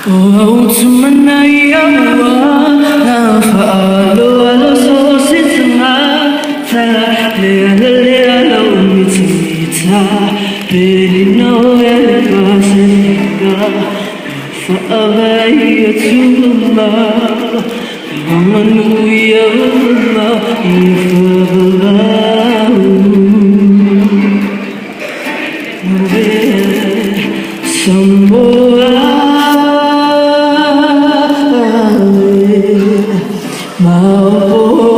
Oh, to my night, now for all of so sitting out, little with it, really know it was for a way to love. Woman, we are some more. My